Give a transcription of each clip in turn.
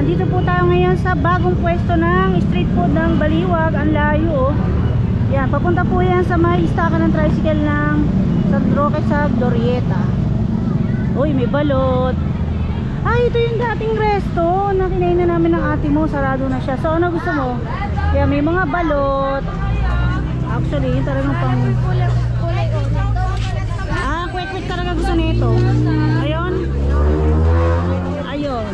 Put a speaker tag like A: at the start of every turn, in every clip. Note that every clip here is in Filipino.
A: Andito po tayo ngayon sa bagong pwesto ng street food ng Baliwag. Ang layo, oh. Yan, papunta po yan sa may istakan ng tricycle ng San Roque sa Glorieta. Uy, may balot. Ay, ito yung dating resto na kinain na namin ng ate mo. Sarado na siya. So, ano gusto mo? Yan, may mga balot. Actually, yun talagang pang... Ah, quick talaga gusto nito. Ayun. Ayun.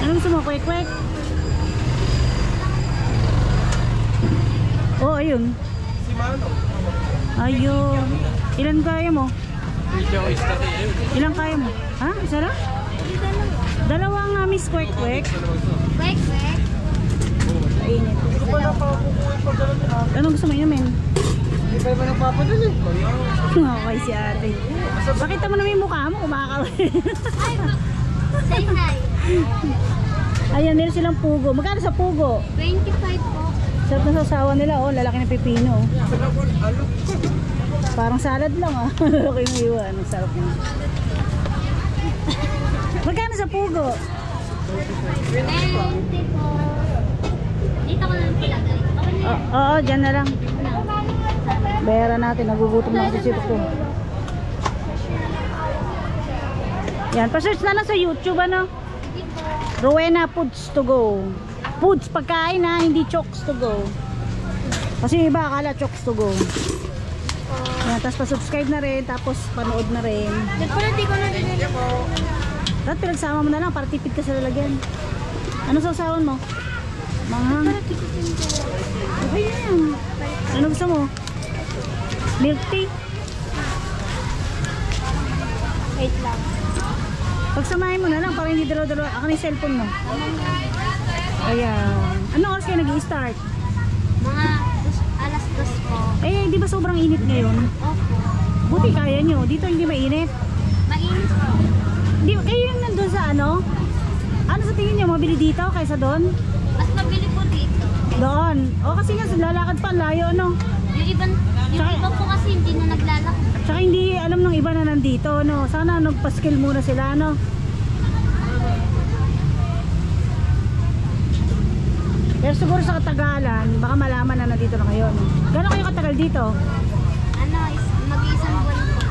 A: Ano gusto mo? Quick? Oh, ayun. Ayun. Ilan kaya mo? Ilang kaya mo? Ha? Isa lang? Dalawang miss quick. Quick? Init. Anong gusto mo inumin?
B: Hindi pa ba nagpapadali?
A: Okay si ate. Pakita mo naman yung mukha mo, kumakawin.
C: Say hi.
A: Ayan, meron silang pugo. Magkano sa pugo?
C: 25 po.
A: Sarap na sasawa nila, oh. Lalaki ng pipino. Parang salad lang, ah. Lalaki yung iwan. Ang sarap yun. Magkano sa pugo?
C: 20 po. Dito ko lang pilagay.
A: Oo, dyan na lang. Bayaran natin, nagugutom na kasi ko. Yan, pa-search na lang sa YouTube, ano? Rowena Foods to go. Foods, pagkain na, hindi chokes to go. Kasi iba akala chokes to go. Yan, tapos pa-subscribe na rin, tapos panood na rin.
C: Nagpalati ko na din.
A: Tapos pinagsama mo na lang para tipid ka sa lalagyan. Ano sausawan mo? Manghang. Okay na yan. Ano gusto mo? Milk tea?
C: Wait lang.
A: Pagsamahin mo na lang para hindi dalawa-dalawa. Ako na yung cellphone mo. Ayan. Anong oras kayo nag-i-start?
C: Mga alas 2 po.
A: Eh, di ba sobrang init ngayon?
C: Opo.
A: Buti kaya nyo. Dito hindi mainit.
C: Mainit po.
A: Di, kayo yung nandun sa ano? Ano sa tingin nyo? Mabili dito kaysa doon?
C: Mas mabili po dito.
A: Doon. O kasi nga lalakad pa. Layo, no?
C: Yung iba po kasi hindi na naglalakad.
A: Tsaka hindi alam ng iba na nandito, no? Sana nagpa-skill muna sila, no? Pero siguro sa katagalan, baka malaman na nandito na kayo, no? Gano'n kayo katagal dito?
C: Ano, mag-iisang buwan po.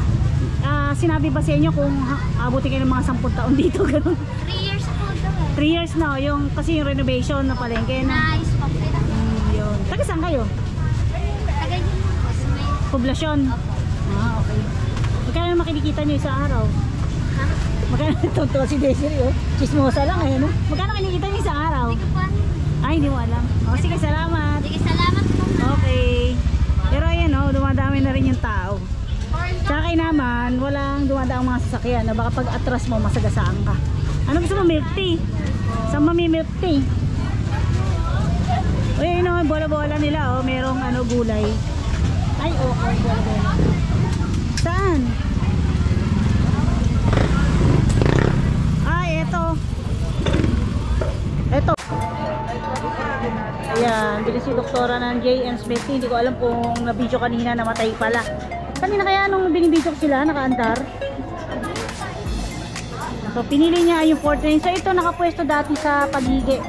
A: Sinabi ba sa inyo kung abuti kayo ng mga 10 taon dito, gano'n?
C: 3 years po daw.
A: 3 years na, yung, kasi yung renovation na palengke na.
C: Nice po.
A: Yun. Taga saan kayo?
C: Tagay din po sa may...
A: Poblasyon? Okay. Magkano makinikita nyo sa araw?
C: Ha?
A: Magkano tonto si Desiree, oh? Chismosa lang, eh, no? Magkano kinikita nyo sa araw?
C: Hindi ko po ano.
A: Ay, hindi mo alam. O, sige, salamat.
C: Sige, salamat po.
A: Okay. Pero ayan, oh, dumadami na rin yung tao. Tsaka kayo naman, walang dumadaang mga sasakyan na baka pag atras mo, masagasaan ka. Ano gusto mo? Milk tea? Saan mo may milk tea? O, yun, oh, bola-bola nila, oh. Merong ano, gulay. Ay, okay, bola-bola. Saan? Ay, eto. Eto. Ayan, bilis si doktora ng J.N. Smith. Hindi ko alam kung na-video kanina, namatay pala. Kanina kaya nung binibidyo sila, nakaandar. So, pinili niya yung Fort Train. So, ito nakapwesto dati sa Paligid.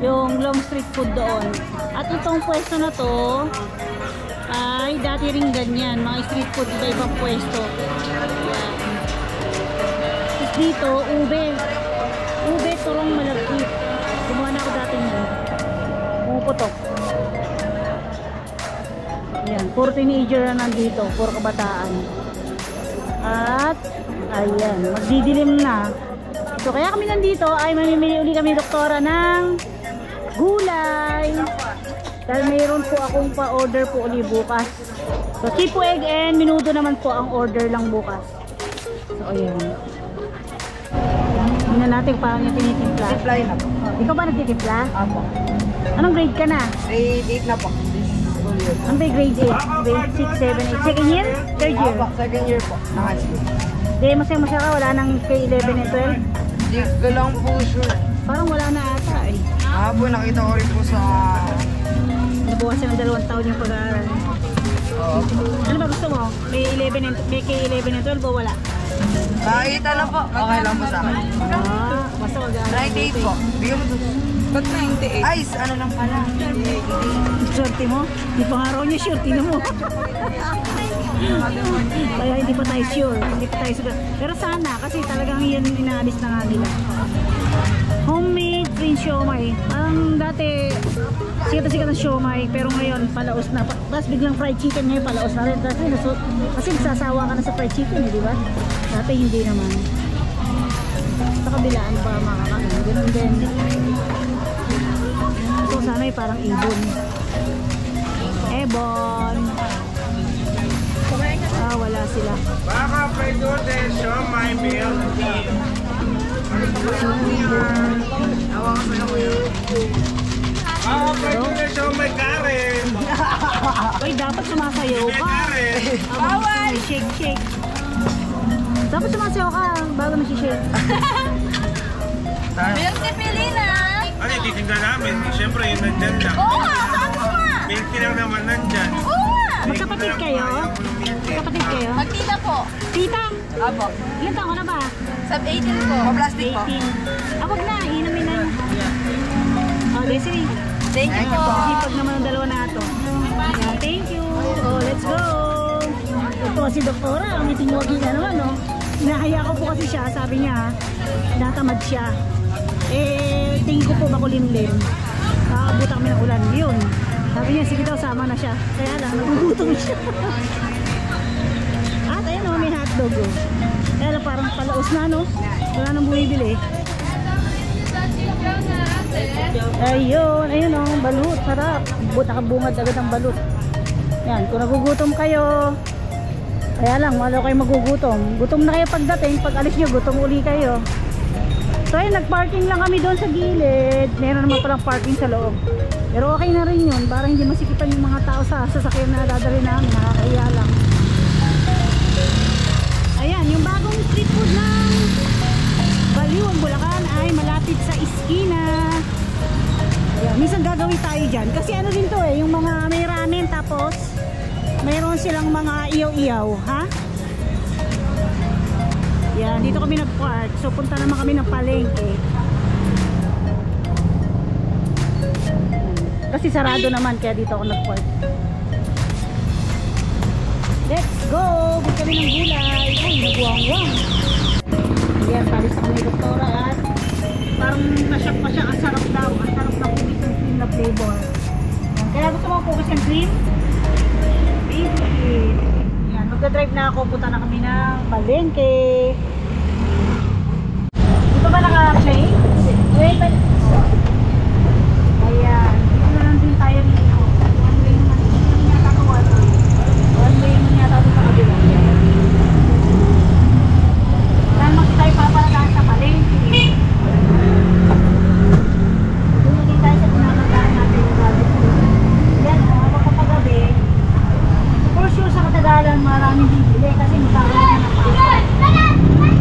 A: Yung long street food doon. At itong pwesto na to, ay dati rin ganyan. Mga street food, iba-ibang pwesto. Ayan. Tapos dito, ube. Ube, turong malagkit. Gumawa na ako dati nyo. Pumuputok. Ayan, puro teenager na nandito, puro kabataan. At ayan, magdidilim na. So kaya kami nandito ay mamimili uli kami doktora ng gulay. Dahil mayroon po akong pa-order po uli bukas. So tipo egg and minuto naman po ang order lang bukas. So ayan. Tingnan natin paano yung tinitimpla.
B: Supply na po.
A: Ikaw ba nagtitimpla?
B: Apo.
A: Anong grade ka na?
B: Grade 8 na po.
A: Ano ba yung grade 8? Grade 6, 7, 8? Second year? Third year?
B: Apo, second year po. High school.
A: Di, masaya ka? Wala nang K11 and 12?
B: Di ko lang po sure.
A: Parang wala na ata eh.
B: Po, nakita ko rin po sa...
A: Nabukasan ng 2 taon yung pag-aaral. Ano ba gusto mo? May K11 and 12 o wala?
B: Nakita lang po. Okay lang po sa akin.
A: Ah,
B: 98 po. Bigyan mo to. Ba't 98? Ay, ano lang pala.
A: Swerte mo. Di pa nga raw niya sure. Tinan mo. Kaya hindi pa tayo sure. Hindi pa tayo sure. Pero sana, kasi talagang yan inaalis na nga nila. Homemade green siomay. Ang dati, sikat ng siomay. Pero ngayon, palaos na. Tapos biglang fried chicken ngayon, palaos na rin. Kasi nasasawa ka na sa fried chicken, di ba? Dati hindi naman. Sa kabilaan pa makakain. Ganun din. So sana ay parang ibon. Ebon. Ah, wala sila.
D: Baka pwede din siya may milk tea. Baka pwede din siya may Karen.
A: Uy, dapat sumasayaw
D: May
A: ka.
D: Karen.
A: Bawal! Shake, shake. Dapat sumasayaw ka bago nasi-shake.
C: Milk tea Pilina.
D: Ano, titignan namin. Siyempre, yun nandyan lang.
C: Oo nga, saan mo nga?
D: Milk tea lang naman nandyan.
C: Oo nga.
A: Magkapatid kayo? Magkapatid kayo?
C: Magtita po.
A: Tita!
B: Apo.
A: Ilan taon ka na ba?
C: Sub 18 po.
B: Pa-plastic po.
A: 18. Ah, wag na. Inamin na. Oh, Desiree.
C: Thank you po.
A: Sipag naman ang dalawa na ito. Ayan, thank you. Oh, let's go. Ito si Doktora. Ang itinwagi na naman, no? Inahaya ko po kasi siya. Sabi niya, natamad siya. Eh, tingin ko po makulimlim. Nakakabuta kami ng ulan. Yun. Sabi niya, sige daw, sama na siya. Kaya lang, nagugutom siya. At ayun, may hotdog. Oh. Kaya lang, parang palaos na, no? Wala nang bumibili. Ayun, ayun o, balut, sarap. Nakabungad agad ang balut. Yan, kung nagugutom kayo, kaya lang, wala kayo magugutom. Gutom na kayo pagdating, pag alis nyo, gutom uli kayo. So ayun, nag-parking lang kami doon sa gilid. Meron naman palang parking sa loob. Pero okay na rin yun, para hindi masikipan yung mga tao sa sasakyan na dadali namin, nakakaya lang. Ayan, yung bagong street food ng Baliwag, Bulacan ay malapit sa Iskina. Ayan, minsan gagawin tayo dyan. Kasi ano din to yung mga may ramen tapos mayroon silang mga iyaw-iyaw, ha? Yan, dito kami nag-park. So punta naman kami ng palengke. Kasi sarado naman kaya dito ako nag-park. Let's go! Big kami ng gulay. Ay, nagwang-wang. Ayan, talis ako ni Doktora at parang nasyak pa siya. Ang sarap daw. Ang sarap na cookies and cream na flavor. Ayan, kaya gusto mo cookies and cream? Ayan, magdadrive na ako. Punta na kami ng palengke. Dito ba naka-play? Wait, ayan. Dito na lang din tayo dito. One way naman. One yata ko one way. One way naman yata ito sa kabila. Dahil tayo papaladaan sa palengke. Doon din tayo sa pinakadaan natin yung gabi. Yan o, magpapagabi. For sure sa katagalan maraming bibili kasi magkakaroon na ng pasok.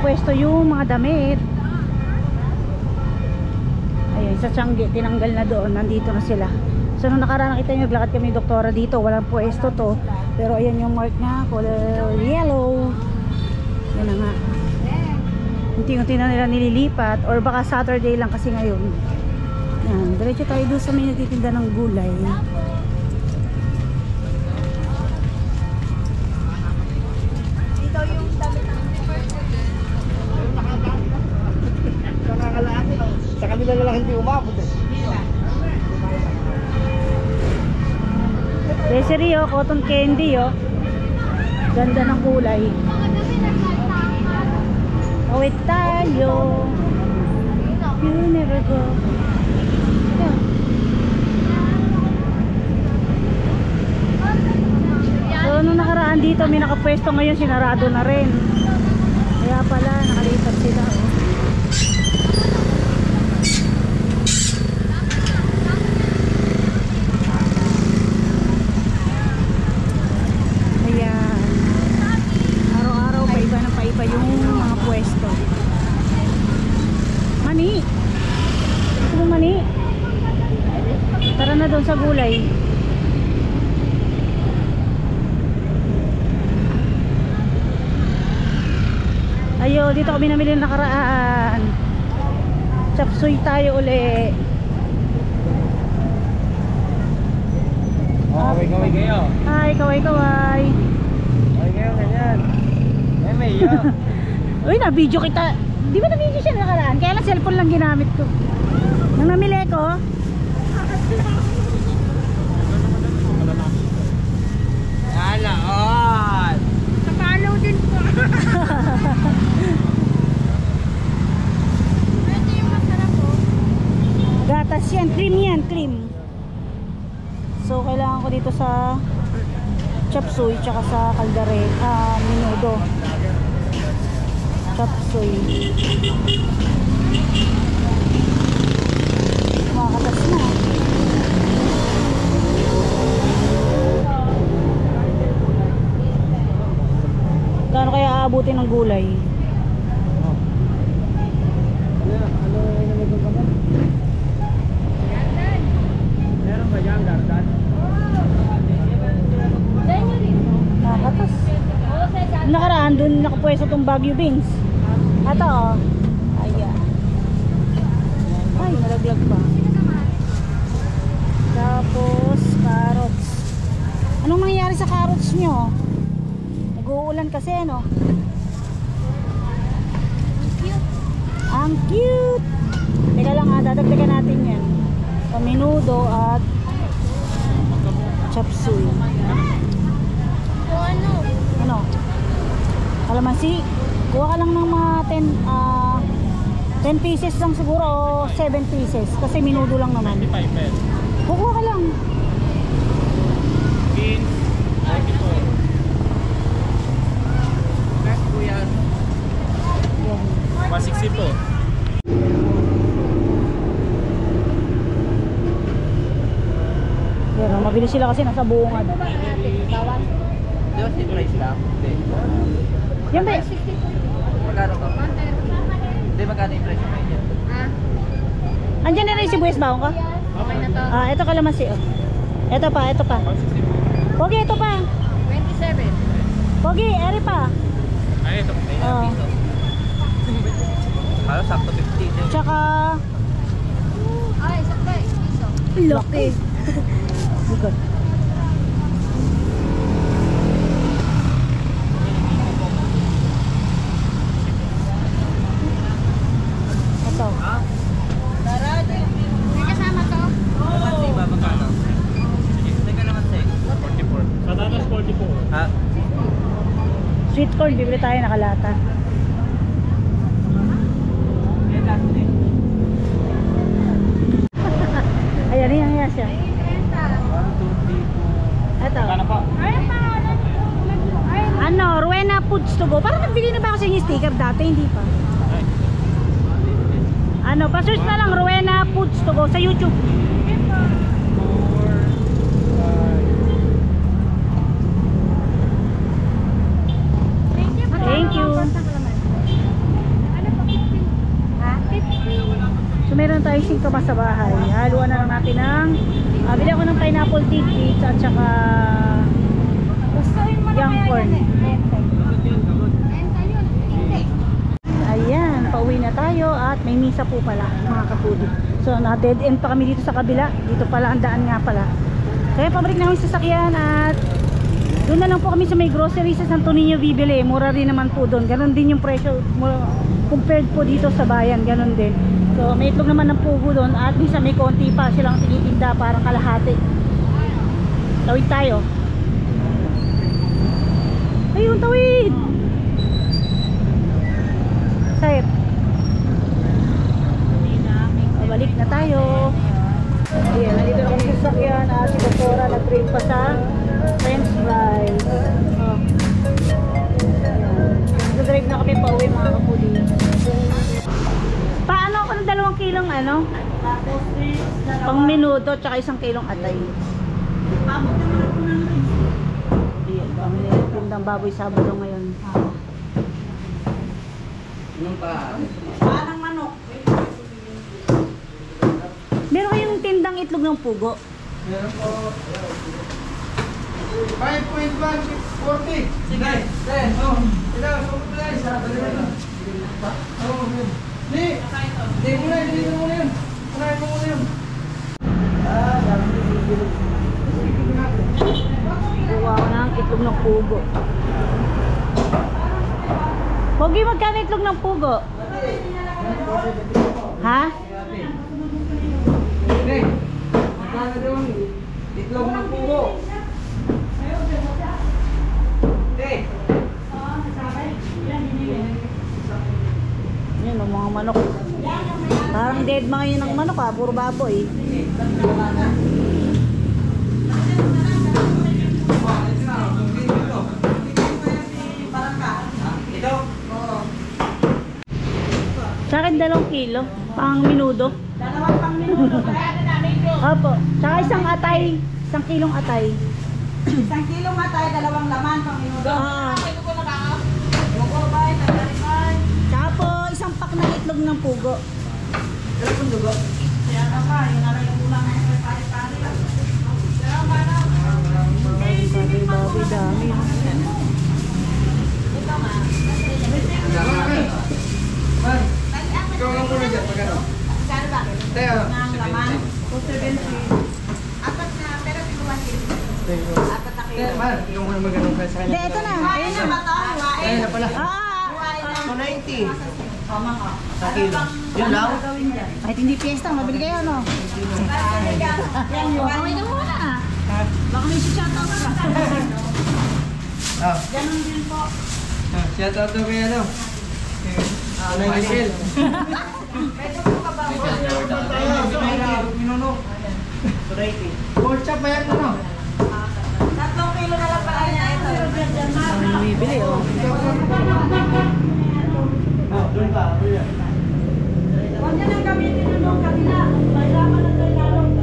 A: nakapwesto yung mga damit. Ayun, sa Tiangge, tinanggal na doon. Nandito na sila. So nung nakaraan nakita nyo, naglakad kami ng doktora dito. Walang pwesto to. Pero ayan yung mark na color yellow. Yan na nga. Unti-unti na nila nililipat. Or baka Saturday lang kasi ngayon. Yan, diretso tayo doon sa may nagtitinda ng gulay.
C: Dito yung damit ng
D: Sa kanila na lang hindi umabot eh.
A: Desiree, oh, cotton candy, oh. Ganda ng kulay. Awit tayo. You never go. Yeah. So, nung nakaraan dito, may nakapwesto, ngayon sinarado na rin. Kaya pala, nakalipat sila, oh. Ayan. Araw-araw, paiba ng paiba yung mga pwesto. Mani! Gusto mo mani? Tara na doon sa gulay. Ayo, dito kami namili ng nakaraan. Chapsuy tayo uli.
D: Kaway kayo.
A: Hi, kaway-kaway.
D: Kaway kayo, ganyan. May iya.
A: Uy, na-video kita. Di ba na-video siya nakaraan? Kaya lang cellphone lang ginamit ko. Nang namili ko,
D: Alaon!
C: Napalaw din po. Ito yung masarap po.
A: gatas yan. Cream yan, cream. So, kailangan ko dito sa chapsuy, tsaka sa menudo. Chapsuy. Kumakatas na. Gaano kaya aabutin ng gulay?
D: Meron ba dyan, gardan?
A: Nakakatas. Nakaraan dun nakapwesto tong Baguio beans. Ato, oh. Ayan. Ay, nalaglag pa. Tapos, carrots. Anong nangyayari sa carrots nyo? Nag-uulan kasi, no? Ang cute! Teka lang ha, dadagdagan natin yan. Sa menudo at chapsuy.
C: O ano?
A: Ano? Kalamansi. Kuha ka lang ng mga 10 pieces lang siguro o 7 pieces. Kasi menudo lang naman.
D: 25 pesos.
A: Kuha ka lang.
D: Beans, 94. Next po yan.
A: Yan.
D: 160 po.
A: Pero mabilis sila kasi nasa buungan.
D: Di ba si price lang?
A: Yan ba?
D: Magkano ka? Hindi, magkano yung price mo yun?
A: Andyan na rin si Buwes Baong ka?
C: Okay na to.
A: Ah, ito kalamansi oh. Ito pa, ito pa.
D: 160 po.
A: Pogi, ito pa.
C: 27.
A: Pogi, eri pa.
D: Ay, ito.
A: Oh.
D: Halos sakto 50.
A: Tsaka
C: Ay, sakto. Iso.
A: laki. Good. Ito.
C: May kasama to?
D: Di ba magkano? Sige, teka naman sa'yo. 44. Patatas 44. Ha?
A: Sweet corn, bibili tayo nakalata.
D: Yan last day.
A: Ayan, yan siya.
D: 1, 2, 3, 4.
A: Ito.
D: Magkano po?
C: Ay, pangalan. Ay,
A: Ano, Rowena Foods to go. Parang nagbigay na ba ako sa inyo sticker dati? Hindi pa.
D: Ay.
A: Ano, pa-search na lang Rowena Foods to go sa YouTube.
C: 4, 5.
A: Thank you. meron tayong singkama sa bahay. Haluan na lang natin ng bili ako ng pineapple tidbits at saka young corn. Ayan, pauwi na tayo at may misa po pala mga kapudi. So na dead end pa kami dito sa kabila. Dito pala ang daan nga pala. Kaya pabalik na kami sa sasakyan at doon na lang po kami sa may grocery sa Santo Niño bibili. Mura rin naman po doon. Ganon din yung presyo compared po dito sa bayan. Ganon din. So may itlog naman ng pugo doon at minsan may konti pa silang tinitinda parang kalahati. Tawid tayo. Ayun, tawid! Sir. Balik na tayo. Ayan, nandito na kami sa sasakyan at si Doktora nag-trade pa sa French fries. Oh. Nag-drive na kami pa uwi mga kapuli. Paano ako ng 2 kilong ano? Pang minuto tsaka 1 kilong atay. Ayan, kami nilipindang baboy Sabado ngayon.
B: Parang manok.
A: Meron kayong tindang itlog ng pugo?
E: Meron po. 5.140. Sige. Oh. Ito, supplies. Oh, Di. Di muna, dito muna yun. Unahin mo muna yun.
A: Gawa ko ng itlog ng pugo. Pogi, magkano itlog ng pugo? Ha?
E: Di. Magkano doon? Itlog ng pugo. Di.
A: Yan ang mga manok. Parang dead mga yun ng manok ha, puro baboy. Sa akin 2 kilo, pang minudo.
B: Pang minuto.
A: Opo, tsaka 1 atay, 1 kilong atay.
B: 1 kilo nga tayo, 2 laman pang minuto.
A: Ah. Tsaka po, 1 pack ng itlog ng pugo.
B: Kaya ka pa, yun na lang yung ulang ng pare-pare.
A: Baboy dami.
E: Man, ikaw lang muna dyan. Magkano?
B: Kano ba?
E: Tayo.
B: Ang laman, 270. Apat na, pero tinuwan din. Apat na kilo.
E: Man, ikaw muna magkano sa kanya.
A: Hindi, ito na.
B: Ayun na ba ito? Hiwain.
E: Ayun na pala.
A: Ah,
E: 290.
B: Tama ka.
E: Sa kilo. Yun lang?
A: kahit hindi piyesta, mabili kayo, no? Yan mo. Kaway na muna. Baka may shoutout ka.
E: Ah.
B: Ganun din po.
E: Shout out to kay ano? Michael.
B: Pwede po ka ba?
E: Minuno. 280. Pork chop ba yan ano?
B: 3 kilo na lang pala niya ito.
A: Kami bibili, oh.
E: Doon ba?
B: Huwag niya nang gamitin ng kanila. Kailangan na tayo lalong.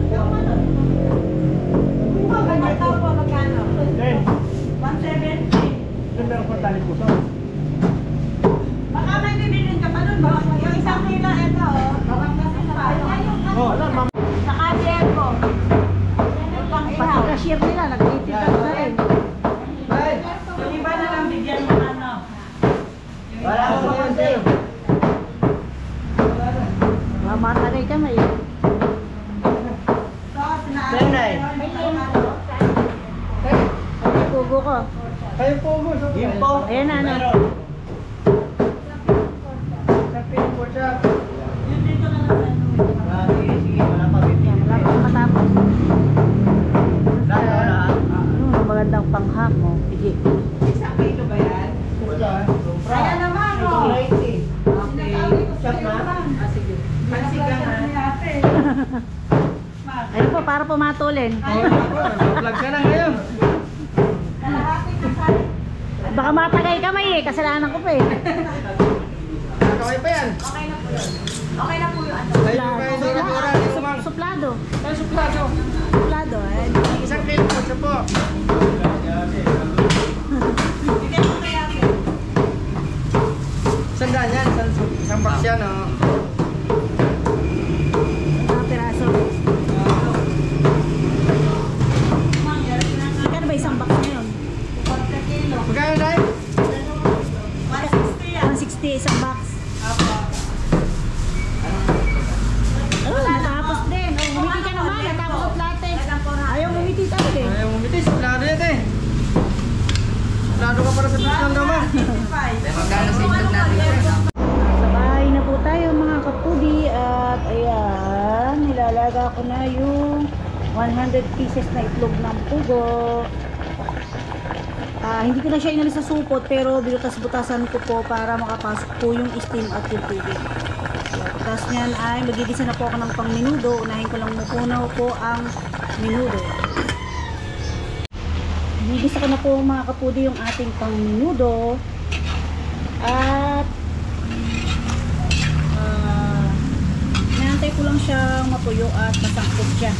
B: Magkano po, magkano? 170.
E: Meron pa tali puso.
B: Baka may bibilin ka pa dun. Yung 1 kilo ito, oh. Bawang kasi pa.
E: Oh, alam, ma'am.
B: Sa cashier ko. Yung pang
A: Pati
B: ihaw.
A: cashier nila, nagtitipid na rin.
E: Bye.
B: Yung iba na lang bigyan mo ano.
E: Wala ko naman sa'yo.
A: Mamatagay ka may.
E: Nenay.
A: Ay, pugo ko.
E: Kayo po mo. Yun po.
A: Ayan na, ano.
E: Sa pork chop.
B: Yun dito na lang.
E: Sige, sige. Wala pa.
A: Wala pang matapos.
E: Wala.
A: Magandang panghak mo. Sige.
B: 1 kilo ba yan?
E: Wala.
B: Ayan naman, oh.
E: 290.
B: Sinasabi ko
E: Chop
B: sa'yo
E: na?
B: naman.
E: Sige.
B: Pansigang na ni ate.
A: Ayun po, para pumatulin.
E: Vlog ka na ngayon.
B: Kalahati ka sa
A: Baka matagay ka may eh. Kasalanan ko pa eh.
E: Kakaway pa yan.
B: Okay na po yun. Okay na po yun. Ano?
E: Tayo kayo sa kapura ni Sumang.
A: Suplado.
E: Tayo suplado.
A: Suplado. Eh.
E: 1 kilo po siya po.
B: Bigyan mo kay ate.
E: Isang daan yan. Isang box yan. Oh.
A: isang box. Natapos din. Umiti ka naman. Natapos at latte. Ayaw umiti tayo eh.
E: Ayaw umiti, suplado yan eh. Suplado ka para sa bisang naman. Magkano sa itlog natin?
A: Sabay na po tayo mga kapudi. At ayan, nilalaga ko na yung 100 pieces na itlog ng pugo. Hindi ko na siya inalis sa supot, pero binutas-butasan ko po para makapasok po yung steam at yung tubig. Tapos niyan ay magigisa na po ako ng pang minudo. Unahin ko lang muna po ang minudo. Gigisa ko na po mga kapudi yung ating pang minudo. At nantay ko lang siyang matuyo at masangkot siya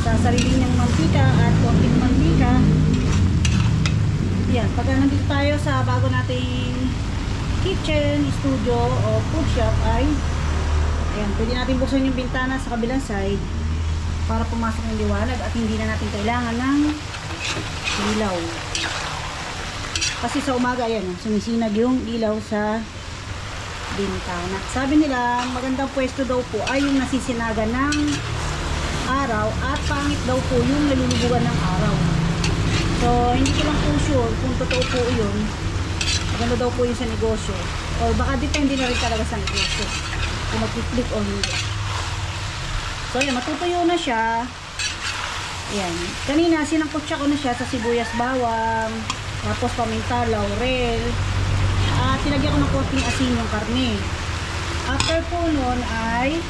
A: sa sarili niyang mantika at konting mantika. Yan, pag nandito tayo sa bago nating kitchen, studio o food shop ay ayan, pwede natin buksan yung bintana sa kabilang side para pumasok ng liwanag at hindi na natin kailangan ng ilaw. Kasi sa umaga ayan, sumisinag yung ilaw sa bintana. Sabi nila, magandang pwesto daw po ay yung nasisinagan ng araw at pangit daw po yung nalulubugan ng araw. So, hindi ko lang po sure kung totoo po yun. Maganda daw po yun sa negosyo. O baka depende na rin talaga sa negosyo. Kung mag-click o hindi. So, ayan, matutuyo na siya. Ayan. Kanina, sinangkotsa ko na siya sa sibuyas bawang, tapos paminta, laurel. At sinagyan ko ng konting asin yung karne. After po nun ay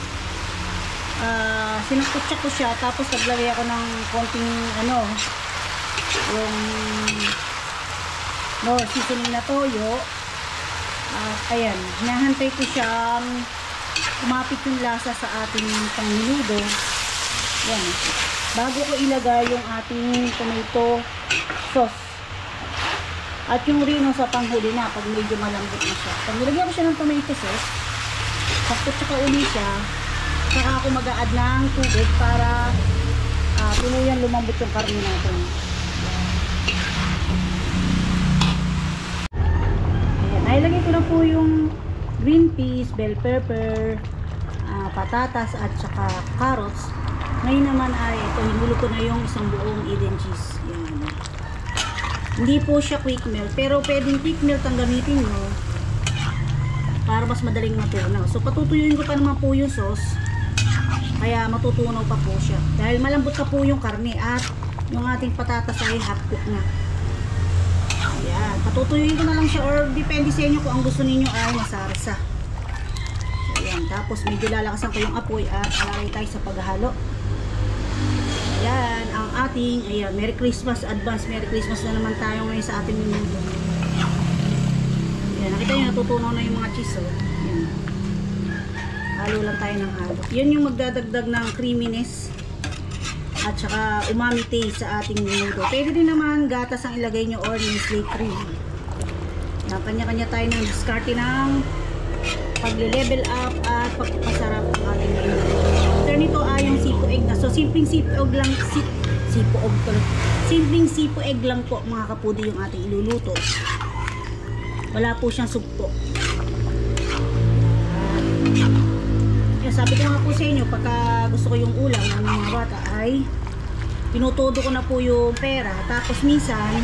A: sinangkotsa ko siya, tapos naglagay ako ng konting yung more seasoning na toyo. Ayan, hinahantay ko siya umapit yung lasa sa ating pangniludo. Ayan, bago ko ilagay yung ating tomato sauce at yung rino sa panghuli na pag medyo malambot na siya. Pag nilagyan ko siya ng tomato sauce, sakot tsaka uli siya, saka ako mag-a-add ng tubig para tuluyan lumambot yung karne natin. Nailagay ko na po yung green peas, bell pepper, patatas at saka carrots. Ngayon naman ay ito, hinulo ko na yung isang buong Eden cheese. Yan. Hindi po siya quick melt, pero pwedeng quick melt ang gamitin nyo para mas madaling matunaw. So patutuyuin ko pa naman po yung sauce, kaya matutunaw pa po siya. Dahil malambot pa po yung karne at yung ating patatas ay half cook na. Ayan, patutuyuin ko na lang siya or depende sa inyo kung ang gusto ninyo ay masarsa. So, ayan, tapos medyo lalakasan ko yung apoy at alay tayo sa paghalo. Ayan, ang ating, ayan, Merry Christmas, advance Merry Christmas na naman tayo ngayon sa ating minuto. Ayan, nakita nyo, natutunaw na yung mga cheese. Ayan. Halo lang tayo ng halo. Yan yung magdadagdag ng creaminess at saka umami taste sa ating minuto. Pwede din naman gatas ang ilagay nyo or Nestle cream. Kanya-kanya tayo ng diskarte ng pagle-level up at pagpapasarap ng ating minuto. After nito ay yung sipo egg na. So simpleng sipo egg lang po mga kapudi yung ating iluluto. Wala po siyang sugpo. Sabi ko nga po sa inyo, pagka gusto ko yung ulam ng mga bata ay tinutodo ko na po yung pera. Tapos minsan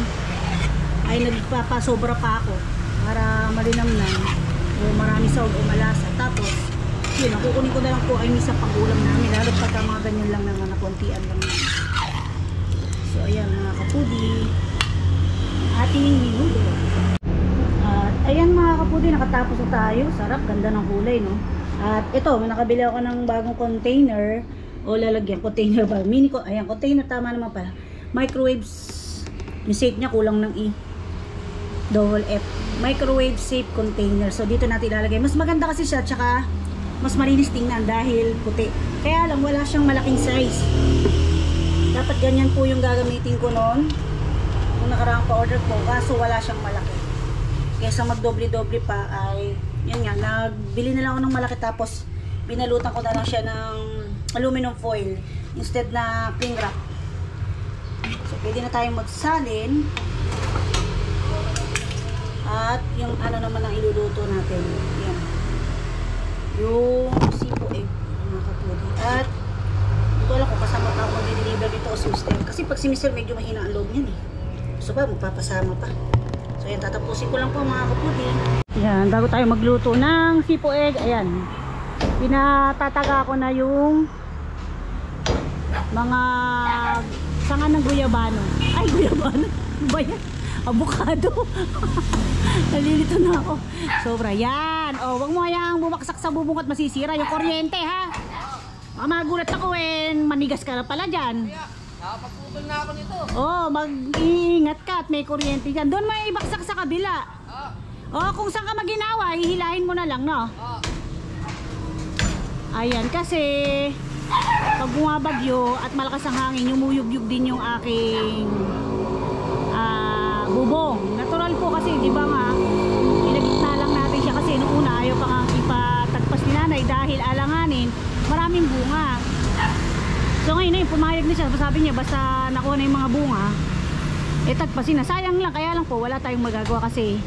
A: ay nagpapasobra pa ako para malinamnan o marami sahog o malasa. Tapos yun, nakukunin ko na lang po ay minsan pang ulam namin. Lalo pagka mga ganyan lang na kontian lang namin. So ayan mga kapudi, ating minuto. At ayan mga kapudi, nakatapos na tayo. Sarap, ganda ng kulay, no? At ito, nakabili ako ng bagong container o lalagyan, container ba? Mini ko, ayan, container, tama naman pala. Microwave, yung shape niya kulang ng E. Double F. Microwave safe container. So dito natin ilalagay. Mas maganda kasi siya, tsaka mas malinis tingnan dahil puti. Kaya lang, wala siyang malaking size. Dapat ganyan po yung gagamitin ko noon. Kung nakaraang pa-order ko, kaso wala siyang malaki. Kesa magdoble-doble pa ay yun nga, nagbili na lang ako ng malaki tapos binalutan ko na lang siya ng aluminum foil instead na cling wrap. So pwede na tayong magsalin at yung ano naman ang iluluto natin. si Mr. medyo mahina ang loob niyan eh. So ba, magpapasama pa. So yan, tatapusin ko lang po mga kaputi. Yan, bago tayo magluto ng sipo egg, ayan. Pinatataga ko na yung mga sanga ng guyabano. Ay, guyabano? Ano ba yan? Avocado. Nalilito na ako. Sobra. Yan. O, wag mo hayang bumaksak sa bubong at masisira yung kuryente, ha? Magulat ako eh. Manigas ka na pala dyan.
E: Nakapagputol na ako nito.
A: Oh, mag-iingat ka at may kuryente dyan. Doon may ibaksak sa kabila. Oh, kung saan ka maginawa, hihilahin mo na lang, no? Ayan, kasi pag bumabagyo at malakas ang hangin, yumuyugyug din yung aking bubong. Natural po kasi, di ba nga, pinagitna lang natin siya kasi noong una ayaw pa nga ipatagpas ni nanay dahil alanganin, maraming bunga. So ngayon pumayag na siya, sabi niya basta nakuha na yung mga bunga, tagpasin na. Sayang lang, kaya lang po wala tayong magagawa kasi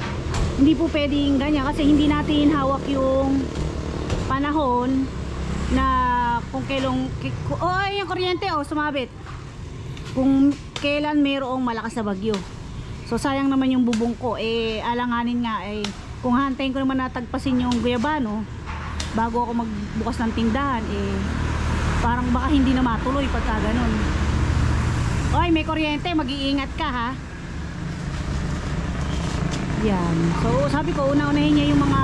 A: hindi po pwedeng ganyan kasi hindi natin hawak yung panahon na kung kailang yung kuryente sumabit kung kailan mayroong malakas na bagyo. So sayang naman yung bubong ko, alanganin nga kung hantayin ko naman natagpasin yung guyabano bago ako magbukas ng tindahan, parang baka hindi na matuloy pagka ganun. Oy, may kuryente, mag-iingat ka, ha. Yan. So sabi ko, una-unahin niya yung mga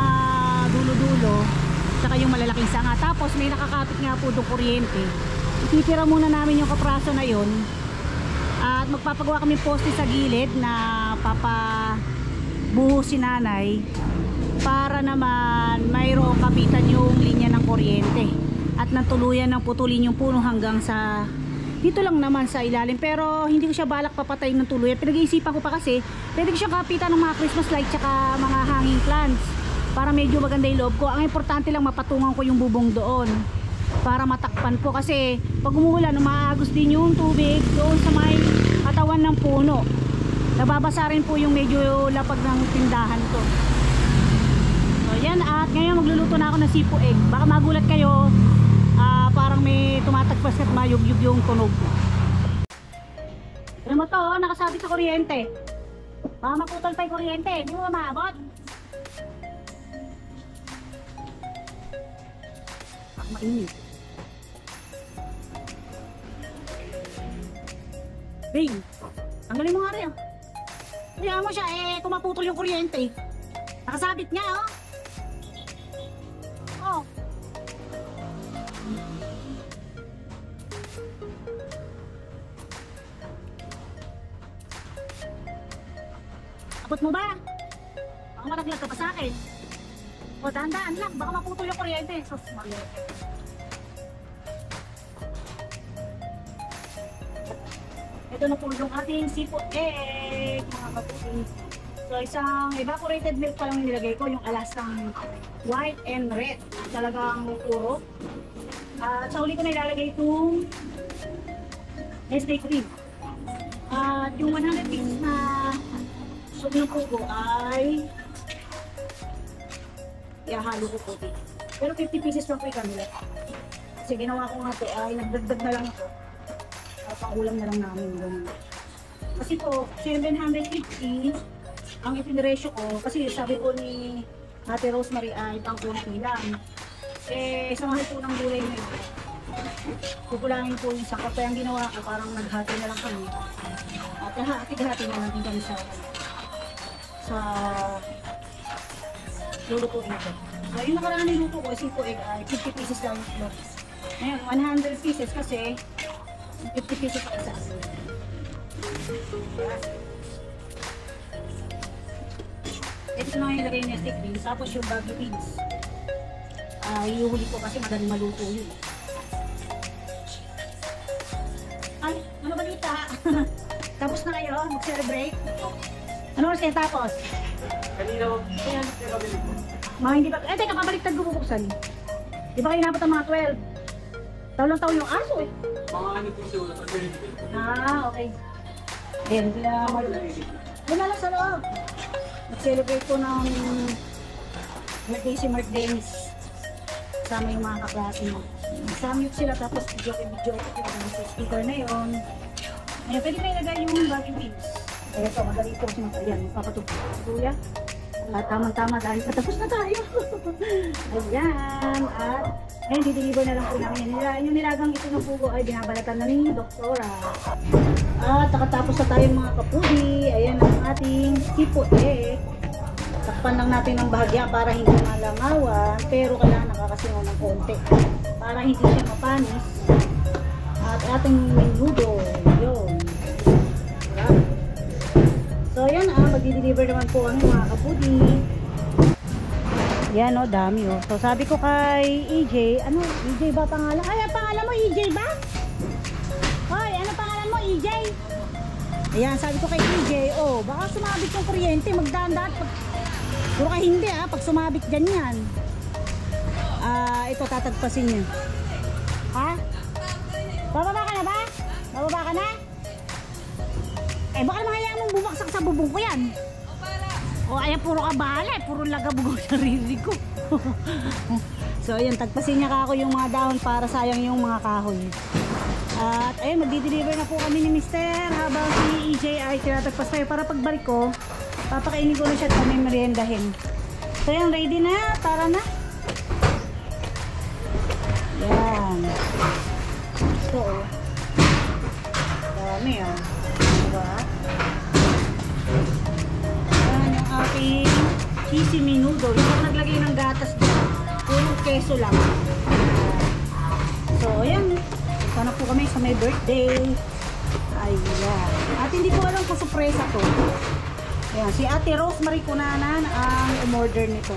A: dulo-dulo saka yung malalaking sanga, tapos may nakakapit nga po doon kuryente. Ititira muna namin yung kapraso na yon at magpapagawa kami poste sa gilid na papabuhos si nanay para naman mayroong kapitan yung linya ng kuryente at natuluyan ng putulin yung puno hanggang sa dito lang naman sa ilalim. Pero hindi ko siya balak papatayin ng tuluyan. Pinag-iisipan ko pa kasi pwede ko siya kapitan ng mga Christmas lights tsaka mga hanging plants para medyo maganda yung loob ko. Ang importante lang mapatungan ko yung bubong doon para matakpan ko kasi pag umuulan umaagos din yung tubig doon sa may katawan ng puno. Nababasa rin po yung medyo lapag ng tindahan ko. So yan, at ngayon magluluto na ako ng sipo egg. Baka magulat kayo, parang may tumatagpas at mayugyug yung tunog. Ano mo to, nakasabit sa kuryente. Baka maputol pa yung kuryente, hindi mo maabot. Mainit. Bing, tanggalin mo nga rin. Kaya mo siya, kung maputol yung kuryente. Nakasabit nga, oh. Oh. Abot mo ba? Baka malaglag ka pa sa akin. O, dahan-dahan lang, baka maputol yung kuryente. Sus, Maria. Ito na po yung ating sipo egg, mga kaputi. So, isang evaporated milk pa lang nilagay ko, yung alasang white and red. Talagang puro. At sa uli ko na ilalagay itong Nestle cream. At yung 100 pieces na soup ng pugo ay ihahalo ko po dito. Pero 50 pieces lang po yung kanila. Kasi ginawa ko nga po ay nagdagdag na lang ako. Pangulam na lang namin ganun. Kasi po 750 ang ipinresyo ko kasi sabi ko ni Ate Rosemary ay pang-kunti lang. Sa mahal po ng gulay na ito, kukulangin po yung sakot. Kaya ang ginawa ko parang naghati na lang kami. At hati-hati na lang din kami sa luluto ito. So yung nakaraan ng luto ko, sipo egg ay 50 pieces lang ito. Ngayon 100 pieces kasi 50 pieces ang isa. Ito na yung ilagay yung nestic beans. Tapos yung bagyo beans. Iuhuli ko kasi madaling maluto yun. Ay, ano balita? Tapos na kayo? Mag-celebrate? Ano oras kayo tapos?
E: Kanina ko. Ayan,
A: Mga hindi pa. Teka, pabaliktad ko bubuksan. Di ba kayo napat ang mga 12? Taon-taon yung aso eh.
E: Mga ano po siya,
A: Okay. Ayan, sila wala lang sa loob. Mag-celebrate ko ng birthday si Mark Dennis. Kasama yung mga kaklase mo. Samyot sila tapos video. Yung speaker na yun. Ayan, pwede na ilagay yung vacuum beans. Ayan ito, madali ito kasi ayan, papatupin. Kuya. At tamang-tama dahil patapos na tayo. Ayan, at ayun, dideliver na lang po namin. Yung nilagang ito ng pugo ay binabalatan na ni Doktora. At nakatapos na tayo mga kapudi. Ayan ang ating sipo takpan lang natin ng bahagya para hindi malangawan, pero kailangan nakakasingaw ng konti para hindi siya mapanis. At ating menudo, yun. Diba? So yan magdi-deliver naman po ang mga kapudi. Yan dami So sabi ko kay EJ, ano, EJ ba pangalan? Ay, pangalan mo EJ ba? Hoy, ano pangalan mo EJ? Ayan, sabi ko kay EJ, baka sumabit yung kuryente, magdaan-daan. Puro ka hindi pag sumabit ganyan. Ito tatagpasin niya. Ha? Bababa ka na ba? Bababa ka na? Baka naman hayaan mong bumaksak sa bubong ko yan. Ayan, puro ka bahala. Puro lagabugaw sa riri ko. So ayan, tagpasin niya ako yung mga dahon para sayang yung mga kahoy. At ayun, magdi-deliver na po kami ni Mr. habang si EJ ay tinatagpas tayo para pagbalik ko, papakainin ko na siya at kami meriendahin. So ayan, ready na. Tara na. Yan. So, dami diba? Yan yung aking cheesy menudo. Yung naglagay ng gatas doon, puro keso lang. So ayan, sana po kami sa may birthday. Ayan. At hindi ko alam kung surpresa to. Ayan, si Ate Rosemary Cunanan ang umorder nito.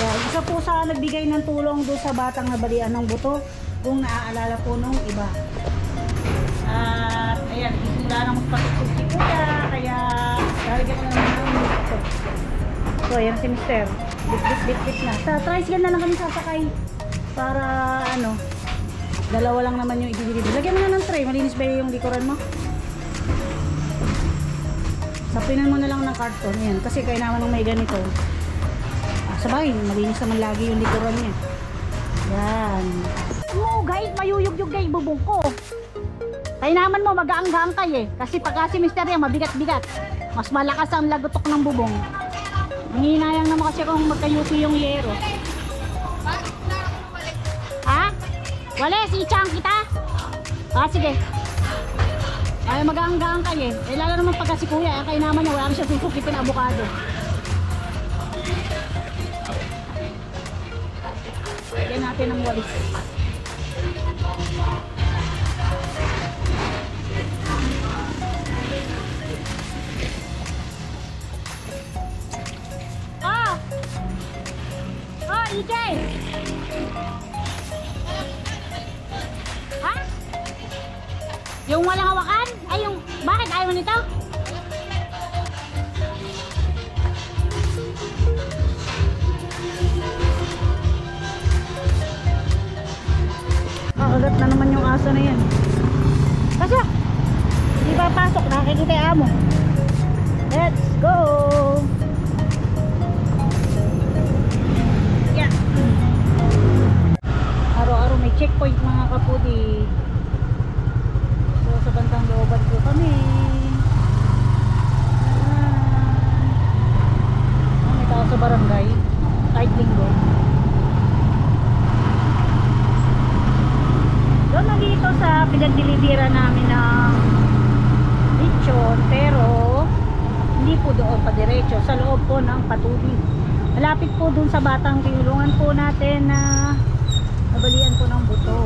A: Ayan, isa po sa nagbigay ng tulong doon sa batang nabalian ng buto, kung naaalala po nung iba. At ayan, wala nang magpatutog si Kuya, kaya lalagyan ko na naman ng ito. So ayan si Mr. Bit na. Sa tricycle na lang kami sasakay para dalawa lang naman yung i-deliver. Lagyan mo na ng tray, malinis ba yung likuran mo? Sapinan mo na lang ng karton yan kasi kaya naman nung may ganito. Sabay, malinis naman lagi yung likuran niya. Yan. Guys, mayuyug-yug guys bubong ko. Kaya naman mo magaang-gaang kay kasi pagka si Mr. yan mabigat-bigat. Mas malakas ang lagotok ng bubong. Hinayang naman kasi kung magkayuki yung yero. Ha? Wala, si Chang kita? Sige. Ay, magaang-gaang kayo lalo naman pagka si Kuya, kaya naman niya, wala siya susukitin na avocado. Lagyan natin ng walis. EJ! Ha? Yung walang hawakan? Ay, yung... Bakit ayaw nito? Kagat na naman yung aso na yan. Pasok! Di ba pasok? Nakikita yung amo. Let's go! Araw-araw may checkpoint mga kapudi. So sa bandang looban po kami. May tao sa barangay kahit linggo. Doon na dito sa pinagdilibira namin ng lechon, pero hindi po doon pa diretso, sa loob po ng Patubig. Malapit po doon sa batang tinulungan po natin na nabalian po ng buto.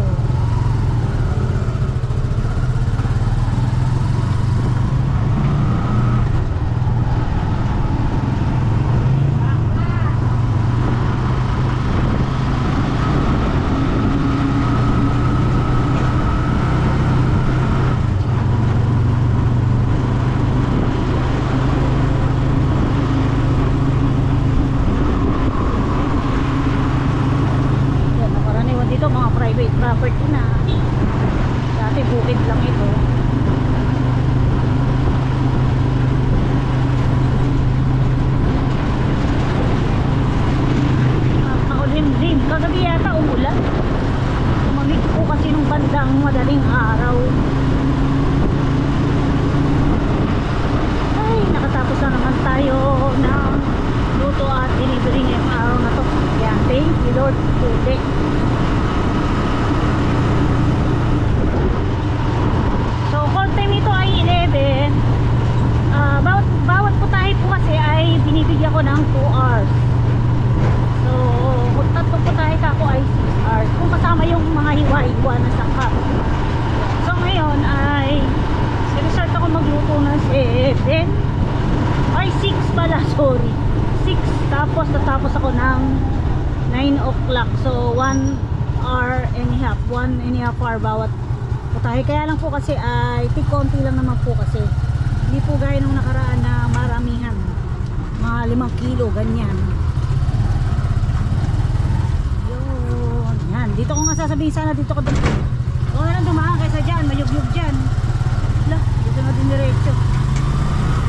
A: Property na. Dati bukid lang ito. Maulim-lim. Kagabi yata umulan. Umamig po kasi nung bandang madaling araw. short tubig. So call time nito ay 11. Bawat putahe po kasi ay binibigyan ko ng 2 hours. So kung tatlong putahe ka ko ay 6 hours kung kasama yung mga hiwa-hiwa na sangkap. So ngayon ay sinistart ako magluto ng 7 ay 6 pala, sorry, 6, tapos natapos ako ng 9 o'clock. So 1 hour and a half, 1 and a half hour bawat putahe. Kaya lang po kasi ay konti lang naman po kasi hindi po gaya nung nakaraan na maramihan, mga 5 kilo ganyan. Yun, yan, dito ko nga sasabihin, sana dito ko na lang dumaan kaysa dyan, mayugyug dyan. Lah, dito na din diretso.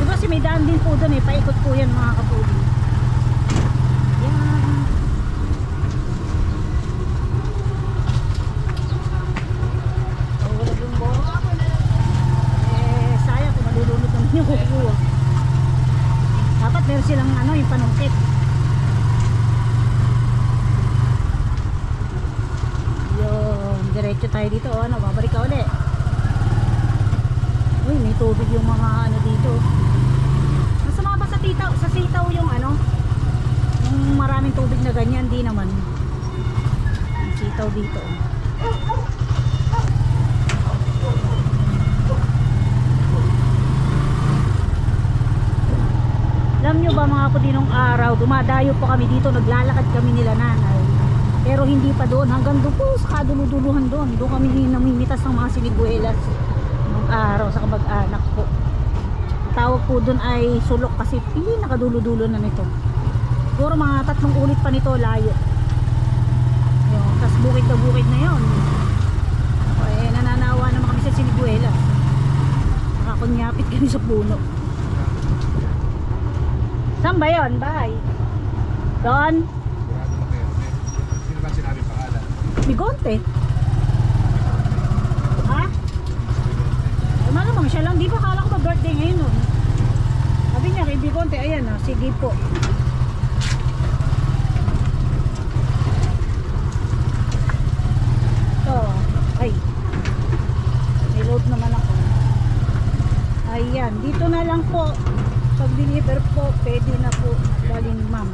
A: Diba si may daan din po doon eh, paikot po yan mga kapuli. Yan. Oh, wala yung buhok. Sayang kung malulunod naman yung kukuha. Dapat meron silang ano, yung panungkit. Yun, diretso tayo dito. Ano, babalik ka ulit. Uy, may tubig yung mga ano dito. Nasa mga ba sa sitaw yung ano, yung maraming tubig na ganyan, di naman. Yung sitaw dito. Alam nyo ba mga pudinong araw, dumadayo po kami dito, naglalakad kami nila nanay. Pero hindi pa doon, hanggang doon po sa kaduluduluhan doon. Doon kami namimitas ng mga siniguelas nung araw sa kamag-anak po. Tawag po doon ay sulok kasi hindi nakadulo-dulo na nito. Siguro mga 3 ulit pa nito layo. Yun, tas bukid na bukid na yun. Eh, nananawa naman kami sa siniguelas. Nakakunyapit kami sa puno. Saan ba yun? Bahay? Doon?
E: Sino ba sinabi pangalan?
A: Bigonte. Ha? Ay, malamang siya lang. Di ba kala ko ba birthday ngayon nun? Sabi niya kay Bigonte, ayan na, sige po. Ito, ay. May load naman ako. Ayan, dito na lang po. Pag deliver po, pwede na po galing ma'am.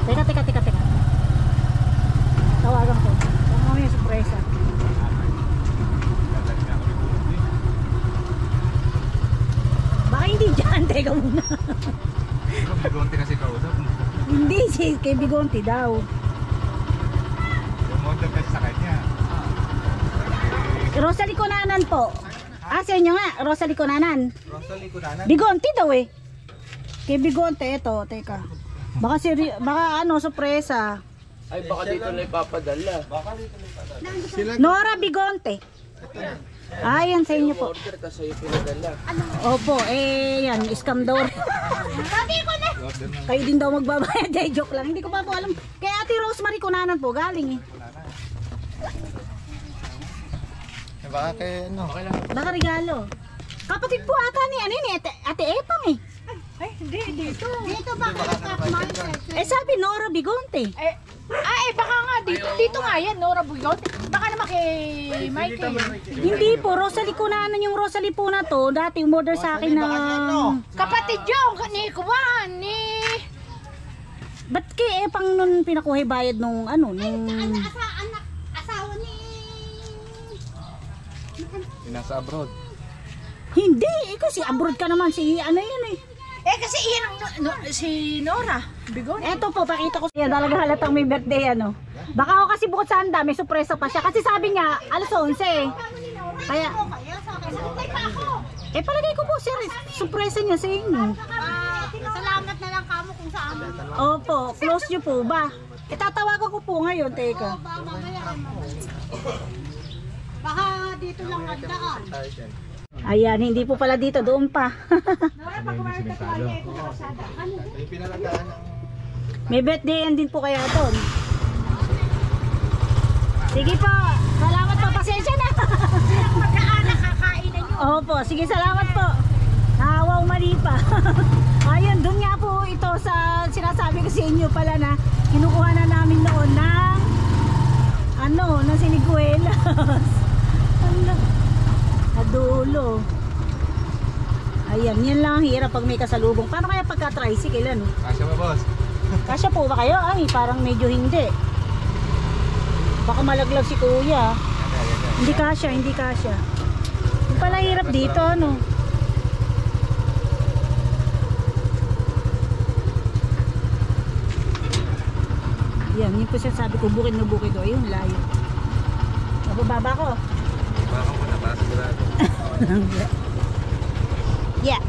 A: Teka. Tawagan ko. Baka mamaya surpresa. Baka hindi dyan. Teka muna.
E: Bigonte kasi kausap.
A: Hindi, si kay Bigonte daw.
E: Umorder kasi sa kanya.
A: Rosalie Cunanan po. Ah, sa inyo nga. Rosalie Cunanan.
E: Rosalie Cunanan.
A: Bigonte daw eh. Kay Bigonte, ito. Teka. Baka ano, sorpresa.
D: Ay, baka dito na ipapadala.
E: Sila
A: Nora Bigonte. Ayan sa inyo po.
D: Order ka sa'yo pinadala.
A: Opo, yan, scam daw.
E: order ng
A: Kayo din daw magbabayad. Joke lang. Hindi ko pa po alam. Kay Ate Rosemary Cunanan po, galing eh.
E: baka kay ano.
A: Baka regalo. Kapatid po ata ni ano yun, Ate Epang eh.
C: Ay, hindi, dito.
B: Dito ba kayo mindset?
A: Sabi Nora Bigonte.
C: Baka nga, dito nga yan, Nora Buyon. Baka naman kay Michael.
A: Hindi po, Rosalie Cunanan yung Rosalie po na to. Dati umorder sa akin ng...
C: Kapatid yung ni Kuwan, ni...
A: Ba't kay Epang nun pinakuha bayad nung ano, nung...
B: Asawa ni...
E: Nasa abroad.
A: Hindi, kasi abroad ka naman si ano yun eh.
C: Kasi iyan si Nora Bigon.
A: Eto po, pakita ko siya. Talaga halatang may birthday ano. Baka ako kasi bukod sa handa, may sorpresa pa siya. Kasi sabi niya, alas 11 eh. Kaya, palagay ko po siya, sorpresa niya sa inyo.
B: Salamat na lang kamo kung saan.
A: Opo, close niyo po ba? Tatawagan ko po ngayon, teka.
B: Baka dito lang ang daan.
A: Ayan, hindi po pala dito, doon pa.
E: Yung pinalagaan ng...
A: May birthday din po kaya doon. Sige po, salamat po, pasensya na.
B: Magkaan nakakainan nyo.
A: Opo, sige, salamat po. Nahawaw mali pa. Ayun, doon nga po ito sa sinasabi ko sa inyo pala na kinukuha na namin noon ng ng siniguelas. Adulo. Ayan, yan lang ang hirap pag may kasalubong. Paano kaya pagka tricycle ano?
E: Kasya ba, boss?
A: Kasya po ba kayo? Ay, parang medyo hindi. Baka malaglag si kuya. Hindi kasya, hindi kasya. Yung pala hirap dito, ano? Yan, yun po siya sabi ko, bukid na bukid. Ayun, layo. Nabababa ko.
E: Baka mo na, para sigurado.
A: Yeah.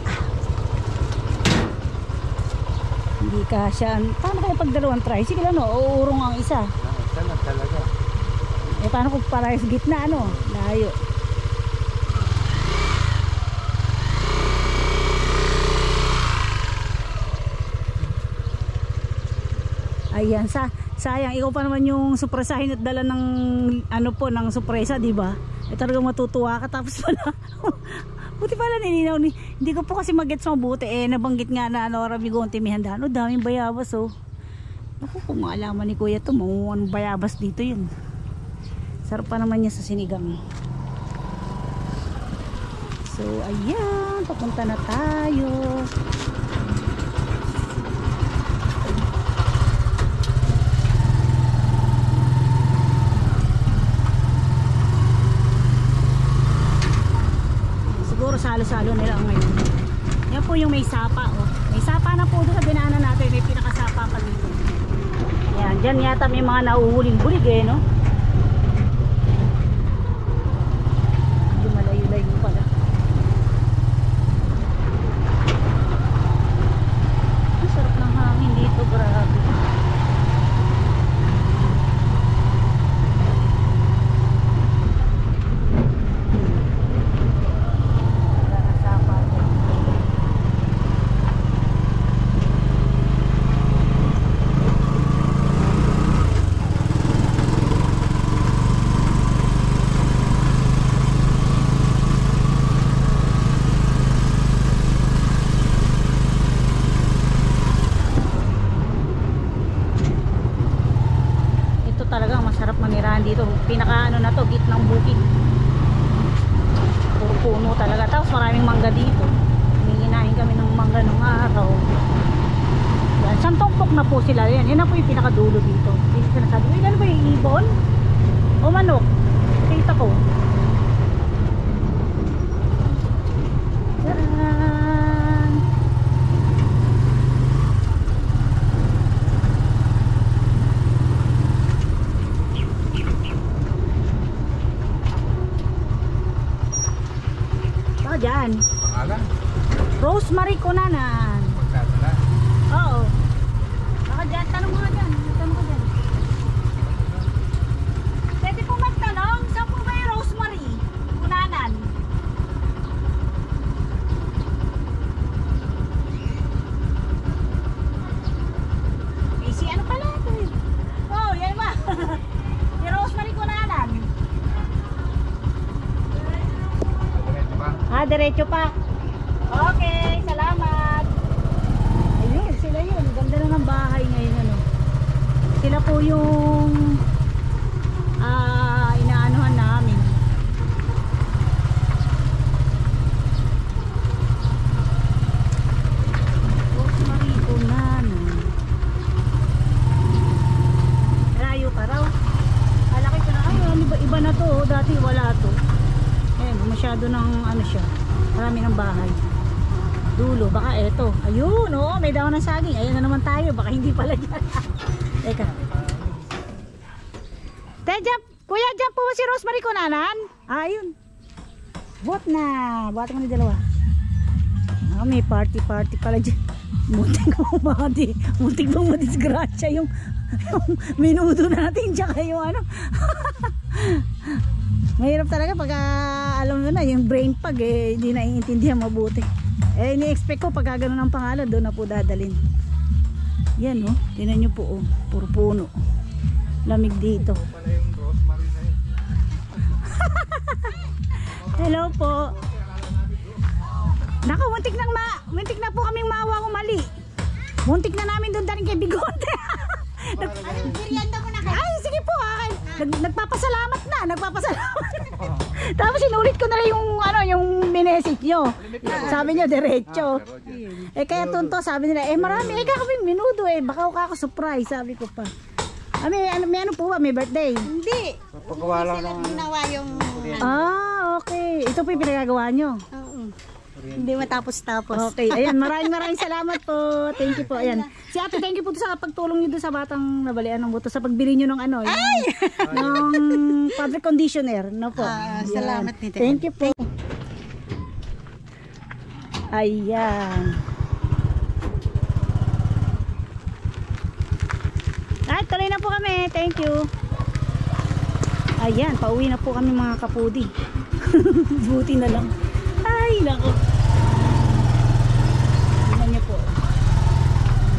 A: Hindi kasya. Paano kaya pag dalawang tricycle, ano? Uurong ang isa.
E: Sana talaga.
A: Eh, paano kung para sa gitna, ano? Layo. Ayan, sayang, ikaw pa naman yung supresahin at dala ng ano po, ng supresa, di ba? Eh talagang matutuwa ka tapos pala. Buti pala nilinaw ni. Hindi ko po kasi magets mabuti eh, nabanggit nga na Rabigonte may handa. Ano, daming bayabas oh. Naku, kung maalaman ni Kuya to, anong bayabas dito yun. Sarap pa naman niya sa sinigang. So, ayan, papunta na tayo. Salo-salo nila ngayon. Yan po yung may sapa oh. May sapa na po doon sa dinaanan natin. May pinakasapa pa dito. Yan, dyan yata may mga nauhuling bulig eh, no? Hindi malayo-layo pala. Ang sarap ng hangin dito, grabe. Dito, pinaka ano na to, gitnang bukid. Puro puno talaga. Tapos maraming mangga dito. Hinginahin kami ng mangga nung araw. Yan, santongpok na po sila. Yan, yan na po yung pinakadulo dito. Dito sinasabi, uy, ano ba yung ibon? O manok? Kita ko. Tadaan! Dyan.
E: Pangalan?
A: Rosemary Cunanan.
E: Magkatala?
A: Oo. Baka dyan. Tanong mo nga dyan. Tanong ko dyan. Pwede po magtanong. Saan po ba yung Rosemary Cunanan? Eh, si ano pala ito eh? Oh, yan ba? Yung Rosemary Cunanan. Diretso pa. Okay, salamat. Ayun, sila yun. Ganda na ng bahay ngayon, ano. Sila po yung inaanuhan namin. Rosemary Cunanan. Layo pa raw. Alaki ko na. Ay, iba na to. Dati wala to. Masyado ng ano siya, marami ng bahay dulo, baka eto, ayun, oo, may daon ng saging, ayun na naman tayo, baka hindi pala dyan. Teka kuya, dyan po si Rosemary Cunanan. Ayun, buhat na, buhat mo ni dalawa. May party pala dyan. Muntik bang madisgrasya yung minuto natin, tsaka yung ano. Mahirap talaga pag alam mo na yung brain pag eh, hindi naiintindihan mabuti. Eh ini-expect ko pag gano'n ang pangalan doon na po dadalhin. Yan oh, tingnan nyo po oh, puro puno. Lamig dito. Hello po. Naku, muntik na po kaming mawa umali. Muntik na namin doon daling kay Bigote.
B: Merienda mo na kayo.
A: Ay, sige po. Nagpapasalamat na. Tapos sinulit ko na lang yung minesik nyo. Sabi nyo, diretso. Kaya tunto, sabi nila, marami. Kakabing minudo baka ako surprise, sabi ko pa. May ano po ba? May birthday?
B: Hindi.
E: Pagkawa lang ng
B: Ginawa yung...
A: Okay. Ito po yung pinagagawa nyo.
B: Oo. Hindi matapos-tapos.
A: Okay, ayan, maraming salamat po. Thank you po. Ayan. Si Ate, thank you po sa pagtulong niyo doon sa batang nabalian ng buto sa pagbili niyo ng ng fabric conditioner, no po. Ayan.
B: Salamat nito.
A: Thank you po. Ayan. Ay, tuloy na po kami. Thank you. Ayan, pauwi na po kami mga kapudi. Buti na lang. Ay, nako. Tingnan niyo po.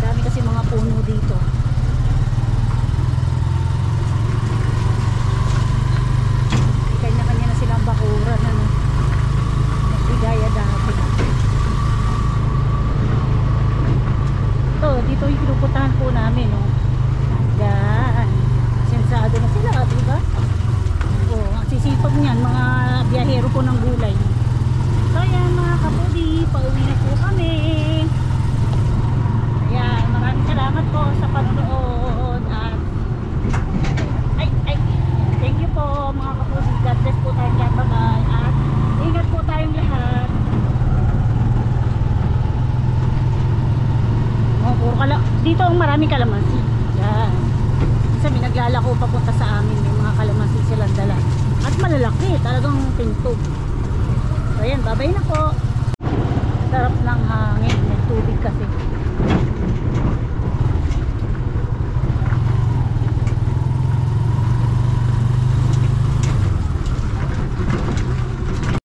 A: Dami kasi mga puno dito. Kanya-kanya na silang bakuran. Nagbigaya dati. Ito, dito yung pinupuntahan po namin. Yan. Sensado na sila, diba? Ang sisipag niyan, mga biyahero po ng gulay. So yan mga kapudi, pauwi na po kami. Ayan, maraming salamat po sa panonood at thank you po mga kapudi. God bless po tayong lahat, bye-bye. At ingat po tayong lahat. Dito ang maraming kalamansi. Yan. Kasi may naglalako papunta sa amin, may mga kalamansi silang dala. At malalaki, talagang pintog. So ayan, bye-bye na po. Sarap ng hangin.